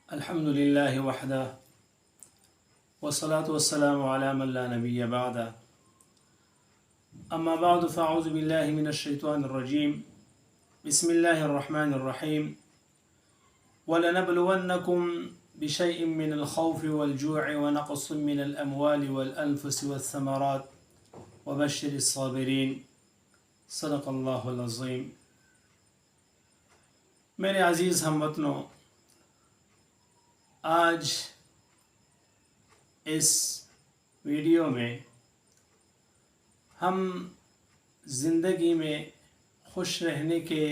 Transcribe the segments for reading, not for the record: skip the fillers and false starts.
الحمد لله وحده والصلاة والسلام على من لا نبي بعده أما بعد فأعوذ بالله من الشيطان الرجيم بسم الله الرحمن الرحيم ولنبلونكم بشيء من الخوف والجوع ونقص من الأموال والأنفس والثمرات وبشر الصابرين صدق اللہ العظیم۔ میرے عزیز ہم وطنوں، آج اس ویڈیو میں ہم زندگی میں خوش رہنے کے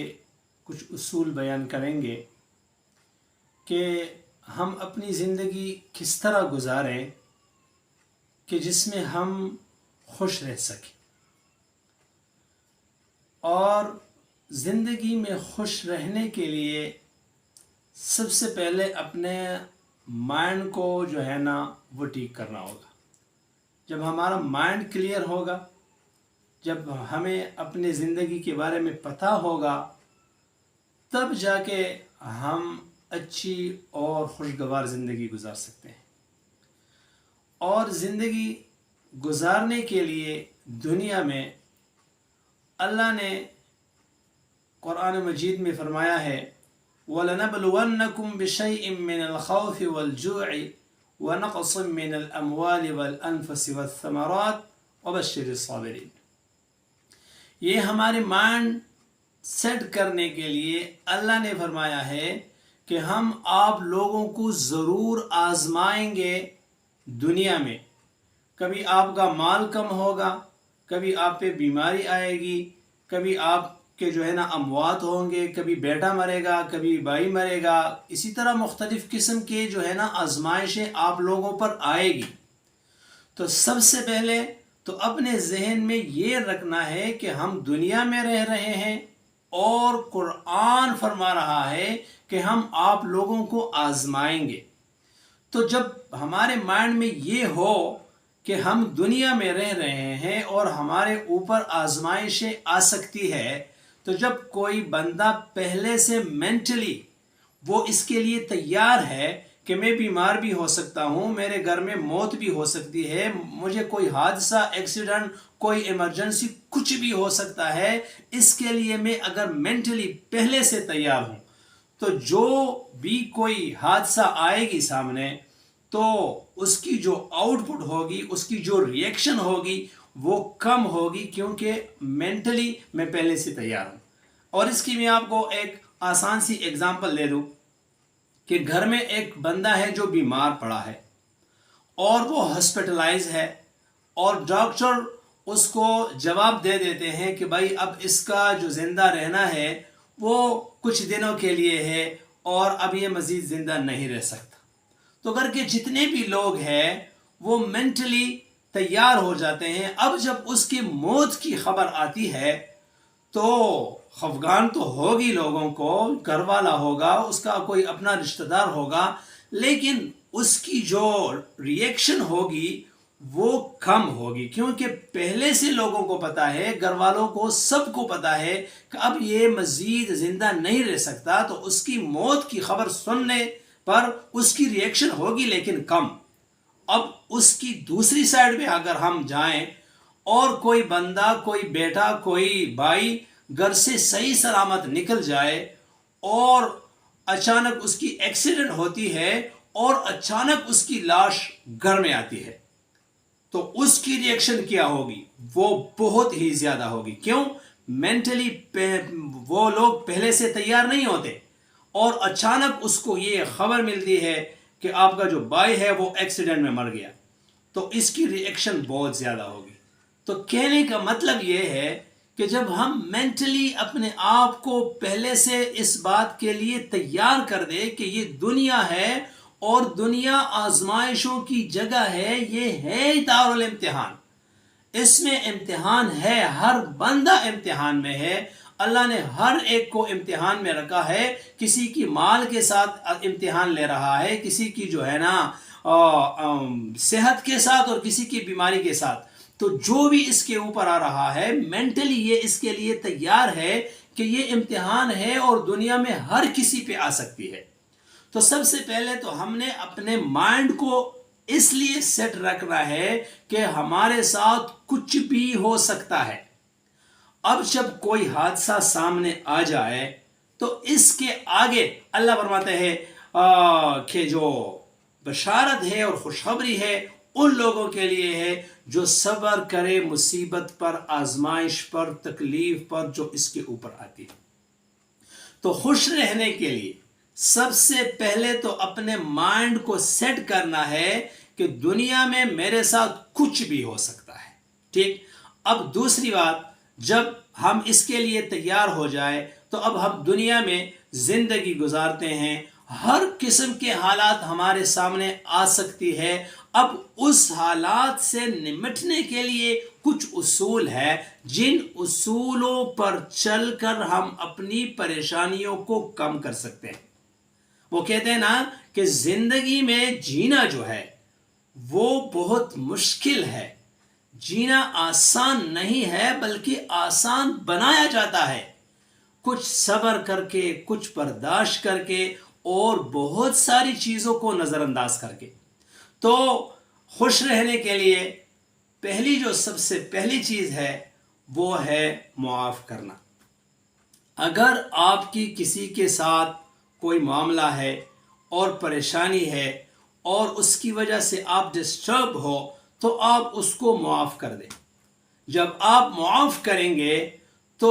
کچھ اصول بیان کریں گے کہ ہم اپنی زندگی کس طرح گزاریں کہ جس میں ہم خوش رہ سکیں، اور زندگی میں خوش رہنے کے لیے سب سے پہلے اپنے مائنڈ کو جو ہے نا وہ ٹھیک کرنا ہوگا۔ جب ہمارا مائنڈ کلیئر ہوگا، جب ہمیں اپنے زندگی کے بارے میں پتہ ہوگا، تب جا کے ہم اچھی اور خوشگوار زندگی گزار سکتے ہیں۔ اور زندگی گزارنے کے لیے دنیا میں اللہ نے قرآن مجید میں فرمایا ہے وَلَنَبْلُوَنَّكُمْ بِشَيْءٍ مِّنَ الْخَوْفِ وَالْجُوعِ وَنَقْصٍ مِّنَ الْأَمْوَالِ وَالْأَنفُسِ وَالثَّمَرَاتِ وَبَشِّرِ الصَّابِرِينَ۔ یہ ہمارے مائنڈ سیٹ کرنے کے لیے اللہ نے فرمایا ہے کہ ہم آپ لوگوں کو ضرور آزمائیں گے دنیا میں۔ کبھی آپ کا مال کم ہوگا، کبھی آپ پہ بیماری آئے گی، کبھی آپ کے جو ہے نا اموات ہوں گے، کبھی بیٹا مرے گا، کبھی بھائی مرے گا، اسی طرح مختلف قسم کے جو ہے نا آزمائشیں آپ لوگوں پر آئے گی۔ تو سب سے پہلے تو اپنے ذہن میں یہ رکھنا ہے کہ ہم دنیا میں رہ رہے ہیں اور قرآن فرما رہا ہے کہ ہم آپ لوگوں کو آزمائیں گے۔ تو جب ہمارے مائنڈ میں یہ ہو کہ ہم دنیا میں رہ رہے ہیں اور ہمارے اوپر آزمائشیں آ سکتی ہے، تو جب کوئی بندہ پہلے سے مینٹلی وہ اس کے لیے تیار ہے کہ میں بیمار بھی ہو سکتا ہوں، میرے گھر میں موت بھی ہو سکتی ہے، مجھے کوئی حادثہ، ایکسیڈنٹ، کوئی ایمرجنسی کچھ بھی ہو سکتا ہے، اس کے لیے میں اگر مینٹلی پہلے سے تیار ہوں تو جو بھی کوئی حادثہ آئے گی سامنے تو اس کی جو آؤٹ پٹ ہوگی، اس کی جو ریئیکشن ہوگی وہ کم ہوگی، کیونکہ مینٹلی میں پہلے سے تیار ہوں۔ اور اس کی میں آپ کو ایک آسان سی ایگزامپل دے دوں کہ گھر میں ایک بندہ ہے جو بیمار پڑا ہے اور وہ ہاسپٹلائز ہے، اور ڈاکٹر اس کو جواب دے دیتے ہیں کہ بھائی اب اس کا جو زندہ رہنا ہے وہ کچھ دنوں کے لیے ہے اور اب یہ مزید زندہ نہیں رہ سکتا۔ تو گھر کے جتنے بھی لوگ ہیں وہ مینٹلی تیار ہو جاتے ہیں۔ اب جب اس کی موت کی خبر آتی ہے تو خفگان تو ہوگی، لوگوں کو گھر والا ہوگا، اس کا کوئی اپنا رشتہ دار ہوگا، لیکن اس کی جو ریئیکشن ہوگی وہ کم ہوگی، کیونکہ پہلے سے لوگوں کو پتہ ہے، گھر والوں کو سب کو پتہ ہے کہ اب یہ مزید زندہ نہیں رہ سکتا۔ تو اس کی موت کی خبر سننے پر اس کی ریئیکشن ہوگی لیکن کم۔ اب اس کی دوسری سائڈ پہ اگر ہم جائیں اور کوئی بندہ، کوئی بیٹا، کوئی بھائی گھر سے صحیح سلامت نکل جائے اور اچانک اس کی ایکسیڈنٹ ہوتی ہے اور اچانک اس کی لاش گھر میں آتی ہے، تو اس کی ریئیکشن کیا ہوگی؟ وہ بہت ہی زیادہ ہوگی۔ کیوں؟ مینٹلی وہ لوگ پہلے سے تیار نہیں ہوتے، اور اچانک اس کو یہ خبر ملتی ہے کہ آپ کا جو بھائی ہے وہ ایکسیڈنٹ میں مر گیا، تو اس کی ریئیکشن بہت زیادہ ہوگی۔ تو کہنے کا مطلب یہ ہے کہ جب ہم مینٹلی اپنے آپ کو پہلے سے اس بات کے لیے تیار کر دیں کہ یہ دنیا ہے اور دنیا آزمائشوں کی جگہ ہے، یہ ہے دارالامتحان، اس میں امتحان ہے، ہر بندہ امتحان میں ہے۔ اللہ نے ہر ایک کو امتحان میں رکھا ہے، کسی کی مال کے ساتھ امتحان لے رہا ہے، کسی کی جو ہے نا صحت کے ساتھ اور کسی کی بیماری کے ساتھ۔ تو جو بھی اس کے اوپر آ رہا ہے مینٹلی یہ اس کے لیے تیار ہے کہ یہ امتحان ہے اور دنیا میں ہر کسی پہ آ سکتی ہے۔ تو سب سے پہلے تو ہم نے اپنے مائنڈ کو اس لیے سیٹ رکھنا ہے کہ ہمارے ساتھ کچھ بھی ہو سکتا ہے. اب جب کوئی حادثہ سامنے آ جائے تو اس کے آگے اللہ فرماتے ہیں کہ جو بشارت ہے اور خوشخبری ہے ان لوگوں کے لیے ہے جو صبر کرے مصیبت پر، آزمائش پر، تکلیف پر جو اس کے اوپر آتی ہے. تو خوش رہنے کے لیے سب سے پہلے تو اپنے مائنڈ کو سیٹ کرنا ہے کہ دنیا میں میرے ساتھ کچھ بھی ہو سکتا ہے. ٹھیک. اب دوسری بات، جب ہم اس کے لیے تیار ہو جائے تو اب ہم دنیا میں زندگی گزارتے ہیں، ہر قسم کے حالات ہمارے سامنے آ سکتی ہے. اب اس حالات سے نمٹنے کے لیے کچھ اصول ہے جن اصولوں پر چل کر ہم اپنی پریشانیوں کو کم کر سکتے ہیں. وہ کہتے ہیں نا کہ زندگی میں جینا جو ہے وہ بہت مشکل ہے. جینا آسان نہیں ہے بلکہ آسان بنایا جاتا ہے، کچھ صبر کر کے، کچھ برداشت کر کے اور بہت ساری چیزوں کو نظر انداز کر کے. تو خوش رہنے کے لیے جو سب سے پہلی چیز ہے وہ ہے معاف کرنا. اگر آپ کی کسی کے ساتھ کوئی معاملہ ہے اور پریشانی ہے اور اس کی وجہ سے آپ ڈسٹرب ہو تو آپ اس کو معاف کر دیں. جب آپ معاف کریں گے تو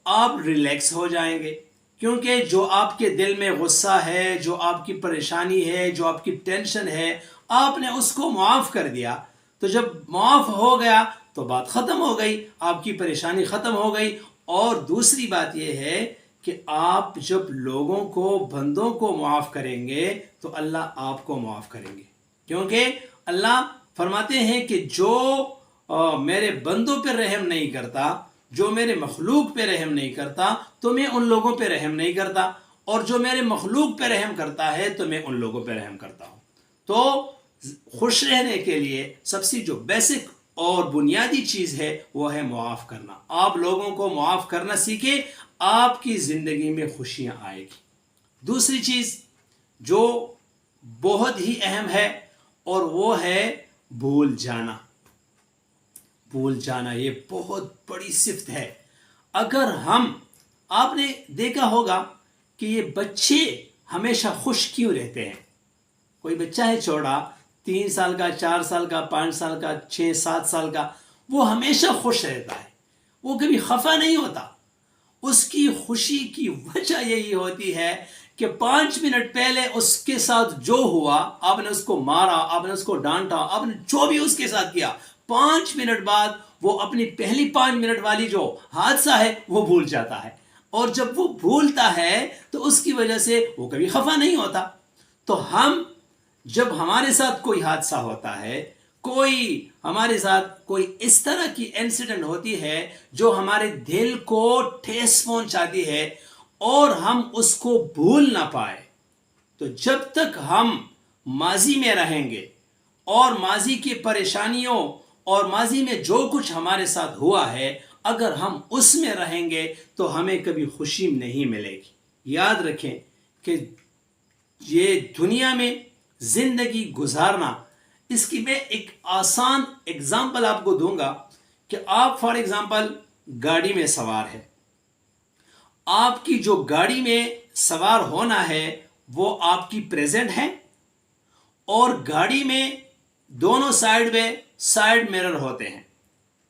آپ ریلیکس ہو جائیں گے، کیونکہ جو آپ کے دل میں غصہ ہے، جو آپ کی پریشانی ہے، جو آپ کی ٹینشن ہے، آپ نے اس کو معاف کر دیا. تو جب معاف ہو گیا تو بات ختم ہو گئی، آپ کی پریشانی ختم ہو گئی. اور دوسری بات یہ ہے کہ آپ جب لوگوں کو، بندوں کو معاف کریں گے تو اللہ آپ کو معاف کریں گے، کیونکہ اللہ فرماتے ہیں کہ جو میرے بندوں پہ رحم نہیں کرتا، جو میرے مخلوق پہ رحم نہیں کرتا تو میں ان لوگوں پہ رحم نہیں کرتا، اور جو میرے مخلوق پہ رحم کرتا ہے تو میں ان لوگوں پہ رحم کرتا ہوں. تو خوش رہنے کے لیے سب سے جو بیسک اور بنیادی چیز ہے وہ ہے معاف کرنا. آپ لوگوں کو معاف کرنا سیکھیں، آپ کی زندگی میں خوشیاں آئے گی. دوسری چیز جو بہت ہی اہم ہے اور وہ ہے بھول جانا. بھول جانا یہ بہت بڑی صفت ہے. اگر آپ نے دیکھا ہوگا کہ یہ بچے ہمیشہ خوش کیوں رہتے ہیں؟ کوئی بچہ ہے چھوٹا، 3 سال کا، 4 سال کا، 5 سال کا، 6 7 سال کا، وہ ہمیشہ خوش رہتا ہے، وہ کبھی خفا نہیں ہوتا. اس کی خوشی کی وجہ یہی ہوتی ہے کہ 5 منٹ پہلے اس کے ساتھ جو ہوا، آپ نے اس کو مارا، آپ نے اس کو ڈانٹا، آپ نے جو بھی اس کے ساتھ کیا، 5 منٹ بعد وہ اپنی پہلی 5 منٹ والی جو حادثہ ہے وہ بھول جاتا ہے. اور جب وہ بھولتا ہے تو اس کی وجہ سے وہ کبھی خفا نہیں ہوتا. تو جب ہمارے ساتھ کوئی حادثہ ہوتا ہے، ہمارے ساتھ کوئی اس طرح کی انسیڈنٹ ہوتی ہے جو ہمارے دل کو ٹھیس پہنچاتی ہے اور ہم اس کو بھول نہ پائے، تو جب تک ہم ماضی میں رہیں گے اور ماضی کی پریشانیوں اور ماضی میں جو کچھ ہمارے ساتھ ہوا ہے اگر ہم اس میں رہیں گے تو ہمیں کبھی خوشی نہیں ملے گی. یاد رکھیں کہ یہ دنیا میں زندگی گزارنا، اس کی میں ایک آسان اگزامپل آپ کو دوں گا کہ آپ فار ایگزامپل گاڑی میں سوار ہے. آپ کی جو گاڑی میں سوار ہونا ہے وہ آپ کی پریزنٹ ہے، اور گاڑی میں دونوں سائیڈ پہ سائیڈ مرر ہوتے ہیں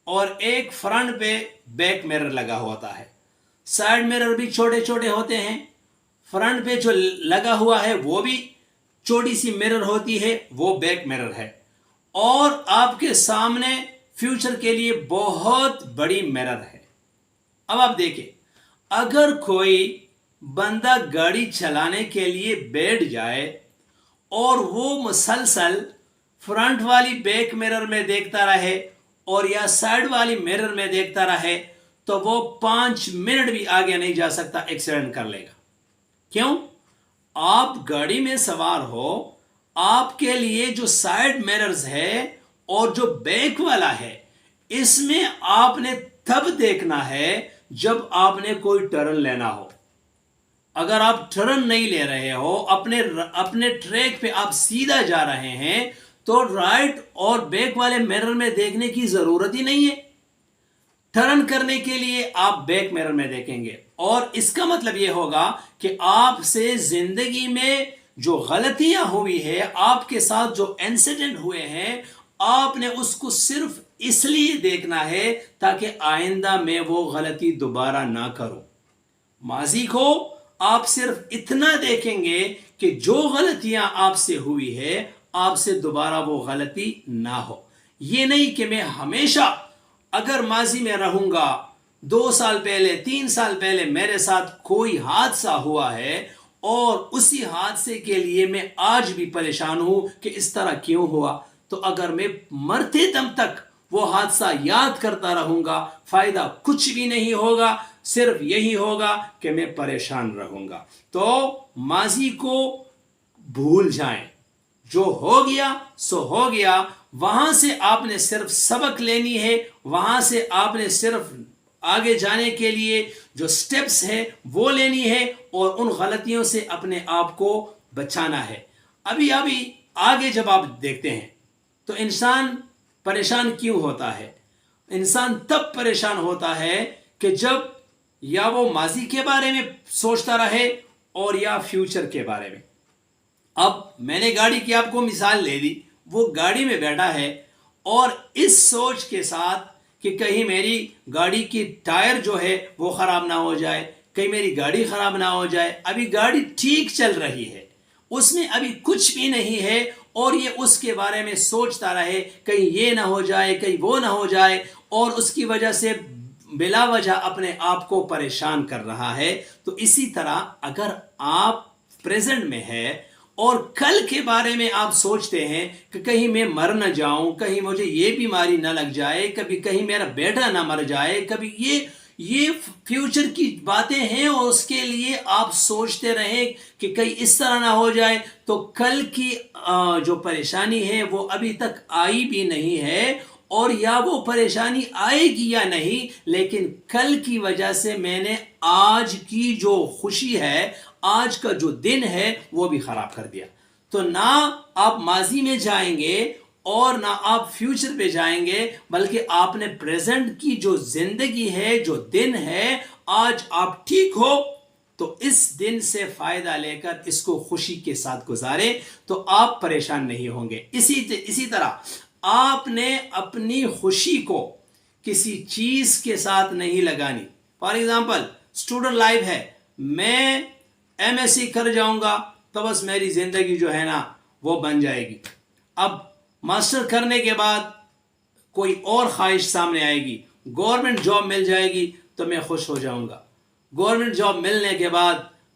اور ایک فرنٹ پہ بیک مرر لگا ہوتا ہے. سائیڈ مرر بھی چھوٹے چھوٹے ہوتے ہیں، فرنٹ پہ جو لگا ہوا ہے وہ بھی چھوٹی سی مرر ہوتی ہے، وہ بیک مرر ہے. اور آپ کے سامنے فیوچر کے لیے بہت بڑی مرر ہے. اب آپ دیکھیں، اگر کوئی بندہ گاڑی چلانے کے لیے بیٹھ جائے اور وہ مسلسل فرنٹ والی بیک مرر میں دیکھتا رہے اور یا سائیڈ والی مرر میں دیکھتا رہے تو وہ 5 منٹ بھی آگے نہیں جا سکتا، ایکسیڈنٹ کر لے گا. کیوں؟ آپ گاڑی میں سوار ہو، آپ کے لیے جو سائیڈ مررز ہے اور جو بیک والا ہے، اس میں آپ نے تب دیکھنا ہے جب آپ نے کوئی ٹرن لینا ہو. اگر آپ ٹرن نہیں لے رہے ہو، اپنے ٹریک پہ آپ سیدھا جا رہے ہیں، تو رائٹ اور بیک والے میرر میں دیکھنے کی ضرورت ہی نہیں ہے. ٹرن کرنے کے لیے آپ بیک میرر میں دیکھیں گے. اور اس کا مطلب یہ ہوگا کہ آپ سے زندگی میں جو غلطیاں ہوئی ہے، آپ کے ساتھ جو انسیڈنٹ ہوئے ہیں، آپ نے اس کو صرف اس لیے دیکھنا ہے تاکہ آئندہ میں وہ غلطی دوبارہ نہ کرو. ماضی کو آپ صرف اتنا دیکھیں گے کہ جو غلطیاں آپ سے ہوئی ہے، آپ سے دوبارہ وہ غلطی نہ ہو. یہ نہیں کہ میں ہمیشہ اگر ماضی میں رہوں گا، 2 سال پہلے 3 سال پہلے میرے ساتھ کوئی حادثہ ہوا ہے اور اسی حادثے کے لیے میں آج بھی پریشان ہوں کہ اس طرح کیوں ہوا، تو اگر میں مرتے دم تک وہ حادثہ یاد کرتا رہوں گا، فائدہ کچھ بھی نہیں ہوگا، صرف یہی ہوگا کہ میں پریشان رہوں گا. تو ماضی کو بھول جائیں، جو ہو گیا سو ہو گیا. وہاں سے آپ نے صرف سبق لینی ہے، وہاں سے آپ نے صرف آگے جانے کے لیے جو سٹیپس ہیں وہ لینی ہے، اور ان غلطیوں سے اپنے آپ کو بچانا ہے. ابھی آگے جب آپ دیکھتے ہیں تو انسان پریشان کیوں ہوتا ہے؟ انسان تب پریشان ہوتا ہے کہ جب یا وہ ماضی کے بارے میں سوچتا رہے اور یا فیوچر کے بارے میں. اب میں نے گاڑی کی آپ کو مثال لے دی. وہ گاڑی میں بیٹھا ہے اور اس سوچ کے ساتھ کہ کہیں میری گاڑی کی ٹائر جو ہے وہ خراب نہ ہو جائے، کہیں میری گاڑی خراب نہ ہو جائے. ابھی گاڑی ٹھیک چل رہی ہے، اس میں ابھی کچھ بھی نہیں ہے، اور یہ اس کے بارے میں سوچتا رہے کہیں یہ نہ ہو جائے، کہیں وہ نہ ہو جائے، اور اس کی وجہ سے بلا وجہ اپنے آپ کو پریشان کر رہا ہے. تو اسی طرح اگر آپ پریزنٹ میں ہے اور کل کے بارے میں آپ سوچتے ہیں کہ کہیں میں مر نہ جاؤں، کہیں مجھے یہ بیماری نہ لگ جائے، کبھی کہیں میرا بیٹا نہ مر جائے، کبھی یہ فیوچر کی باتیں ہیں، اور اس کے لیے آپ سوچتے رہیں کہ کہیں اس طرح نہ ہو جائے، تو کل کی جو پریشانی ہے وہ ابھی تک آئی بھی نہیں ہے، اور یا وہ پریشانی آئے گی یا نہیں، لیکن کل کی وجہ سے میں نے آج کی جو خوشی ہے، آج کا جو دن ہے وہ بھی خراب کر دیا. تو نہ آپ ماضی میں جائیں گے اور نہ آپ فیوچر پہ جائیں گے، بلکہ آپ نے پریزنٹ کی جو زندگی ہے، جو دن ہے، آج آپ ٹھیک ہو تو اس دن سے فائدہ لے کر اس کو خوشی کے ساتھ گزارے، تو آپ پریشان نہیں ہوں گے. اسی طرح آپ نے اپنی خوشی کو کسی چیز کے ساتھ نہیں لگانی. فار ایگزامپل اسٹوڈنٹ لائف ہے، میں ایم ایس سی کر جاؤں گا تو بس میری زندگی جو ہے نا وہ بن جائے گی. اب ماسٹر کرنے کے بعد کوئی اور خواہش سامنے آئے گی، گورنمنٹ جاب مل جائے گی تو میں خوش ہو جاؤں گا. گورنمنٹ جاب ملنے کے بعد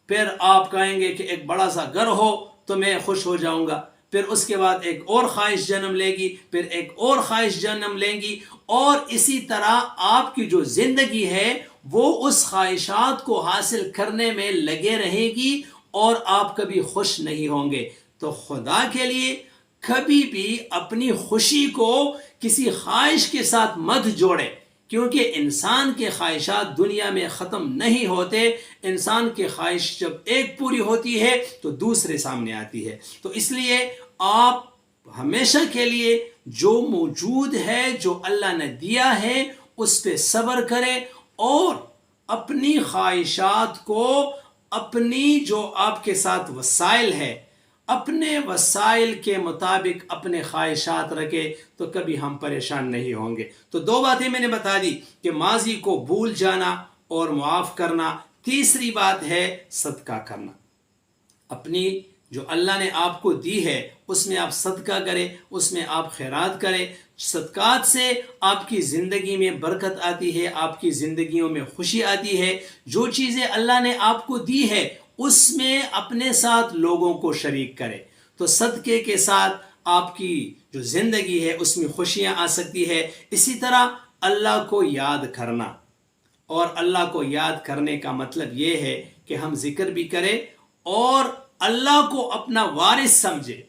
پھر آپ کہیں گے کہ ایک بڑا سا گھر ہو تو میں خوش ہو جاؤں گا. پھر اس کے بعد ایک اور خواہش جنم لے گی، پھر ایک اور خواہش جنم لیں گی، اور اسی طرح آپ کی جو زندگی ہے وہ اس خواہشات کو حاصل کرنے میں لگے رہے گی، اور آپ کبھی خوش نہیں ہوں گے. تو خدا کے لیے کبھی بھی اپنی خوشی کو کسی خواہش کے ساتھ مت جوڑے، کیونکہ انسان کے خواہشات دنیا میں ختم نہیں ہوتے. انسان کے خواہش جب ایک پوری ہوتی ہے تو دوسرے سامنے آتی ہے. تو اس لیے آپ ہمیشہ کے لیے جو موجود ہے، جو اللہ نے دیا ہے، اس پہ صبر کریں، اور اپنی خواہشات کو اپنی جو آپ کے ساتھ وسائل ہے، اپنے وسائل کے مطابق اپنے خواہشات رکھے، تو کبھی ہم پریشان نہیں ہوں گے. تو 2 باتیں میں نے بتا دی کہ ماضی کو بھول جانا اور معاف کرنا. تیسری بات ہے صدقہ کرنا. اپنی جو اللہ نے آپ کو دی ہے اس میں آپ صدقہ کریں، اس میں آپ خیرات کریں. صدقات سے آپ کی زندگی میں برکت آتی ہے، آپ کی زندگیوں میں خوشی آتی ہے. جو چیزیں اللہ نے آپ کو دی ہے اس میں اپنے ساتھ لوگوں کو شریک کرے. تو صدقے کے ساتھ آپ کی جو زندگی ہے اس میں خوشیاں آ سکتی ہے. اسی طرح اللہ کو یاد کرنا، اور اللہ کو یاد کرنے کا مطلب یہ ہے کہ ہم ذکر بھی کریں اور اللہ کو اپنا وارث سمجھے.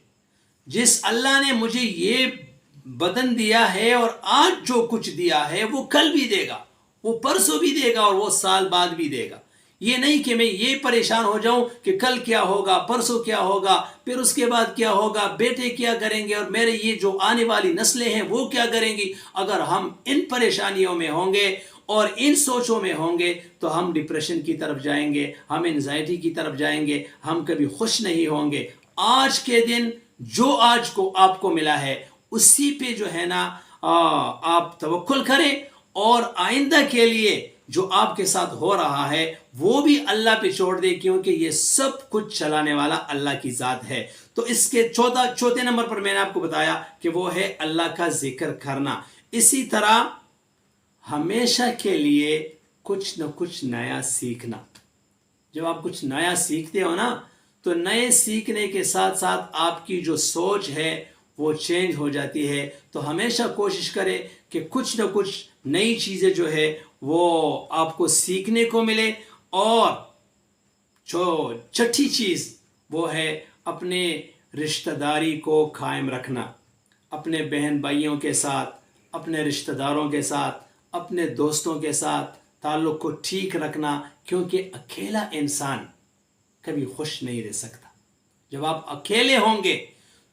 جس اللہ نے مجھے یہ بدن دیا ہے اور آج جو کچھ دیا ہے وہ کل بھی دے گا، وہ پرسوں بھی دے گا، اور وہ سال بعد بھی دے گا. یہ نہیں کہ میں یہ پریشان ہو جاؤں کہ کل کیا ہوگا، پرسوں کیا ہوگا، پھر اس کے بعد کیا ہوگا، بیٹے کیا کریں گے، اور میرے یہ جو آنے والی نسلیں ہیں وہ کیا کریں گی۔ اگر ہم ان پریشانیوں میں ہوں گے اور ان سوچوں میں ہوں گے تو ہم ڈپریشن کی طرف جائیں گے، ہم انزائٹی کی طرف جائیں گے، ہم کبھی خوش نہیں ہوں گے۔ آج کے دن جو آج کو آپ کو ملا ہے اسی پہ جو ہے نا آپ توکل کریں، اور آئندہ کے لیے جو آپ کے ساتھ ہو رہا ہے وہ بھی اللہ پہ چھوڑ دے، کیونکہ یہ سب کچھ چلانے والا اللہ کی ذات ہے۔ تو اس کے چوتھے نمبر پر میں نے آپ کو بتایا کہ وہ ہے اللہ کا ذکر کرنا۔ اسی طرح ہمیشہ کے لیے کچھ نہ کچھ نیا سیکھنا۔ جب آپ کچھ نیا سیکھتے ہو نا تو نئے سیکھنے کے ساتھ ساتھ آپ کی جو سوچ ہے وہ چینج ہو جاتی ہے۔ تو ہمیشہ کوشش کرے کہ کچھ نہ کچھ نئی چیزیں جو ہے وہ آپ کو سیکھنے کو ملے۔ اور جو چھٹی چیز وہ ہے اپنے رشتہ داری کو قائم رکھنا، اپنے بہن بھائیوں کے ساتھ، اپنے رشتہ داروں کے ساتھ، اپنے دوستوں کے ساتھ تعلق کو ٹھیک رکھنا، کیونکہ اکیلا انسان کبھی خوش نہیں رہ سکتا۔ جب آپ اکیلے ہوں گے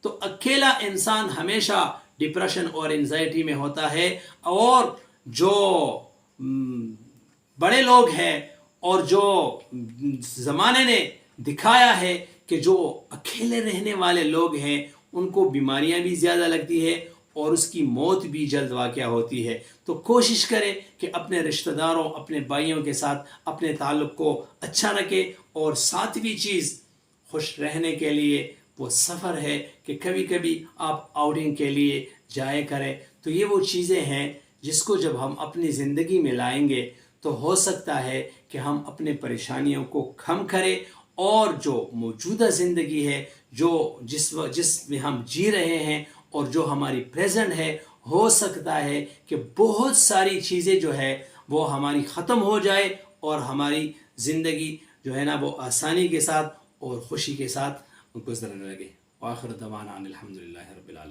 تو اکیلا انسان ہمیشہ ڈپریشن اور انزائٹی میں ہوتا ہے۔ اور جو بڑے لوگ ہیں اور جو زمانے نے دکھایا ہے کہ جو اکیلے رہنے والے لوگ ہیں ان کو بیماریاں بھی زیادہ لگتی ہے اور اس کی موت بھی جلد واقع ہوتی ہے۔ تو کوشش کرے کہ اپنے رشتہ داروں، اپنے بھائیوں کے ساتھ اپنے تعلق کو اچھا رکھے۔ اور ساتویں چیز خوش رہنے کے لیے وہ سفر ہے کہ کبھی کبھی آپ آؤٹنگ کے لیے جائے کریں۔ تو یہ وہ چیزیں ہیں جس کو جب ہم اپنی زندگی میں لائیں گے تو ہو سکتا ہے کہ ہم اپنے پریشانیوں کو کم کریں، اور جو موجودہ زندگی ہے جس میں ہم جی رہے ہیں اور جو ہماری پریزنٹ ہے، ہو سکتا ہے کہ بہت ساری چیزیں جو ہے وہ ہماری ختم ہو جائے اور ہماری زندگی جو ہے نا وہ آسانی کے ساتھ اور خوشی کے ساتھ گزرنے لگے۔ وآخر دعوانا ان الحمدللہ رب العالمین۔